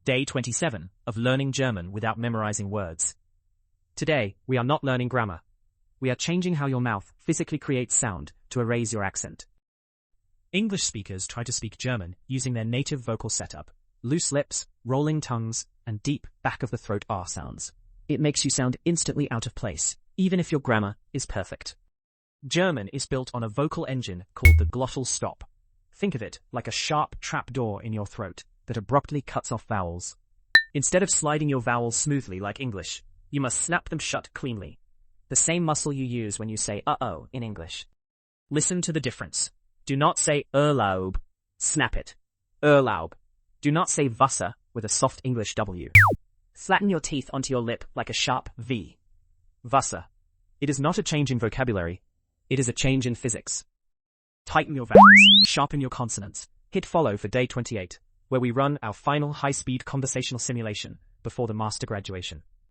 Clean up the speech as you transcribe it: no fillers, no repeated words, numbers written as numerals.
Day 27 of learning German without memorizing words. Today, we are not learning grammar. We are changing how your mouth physically creates sound to erase your accent. English speakers try to speak German using their native vocal setup, loose lips, rolling tongues, and deep back-of-the-throat R sounds. It makes you sound instantly out of place, even if your grammar is perfect. German is built on a vocal engine called the glottal stop. Think of it like a sharp trapdoor in your throat that abruptly cuts off vowels. Instead of sliding your vowels smoothly like English, you must snap them shut cleanly. The same muscle you use when you say uh-oh in English. Listen to the difference. Do not say Urlaub. Snap it. Urlaub. Do not say Wasser with a soft English W. Flatten your teeth onto your lip like a sharp V. Wasser. It is not a change in vocabulary. It is a change in physics. Tighten your vowels. Sharpen your consonants. Hit follow for day 28, where we run our final high-speed conversational simulation before the master graduation.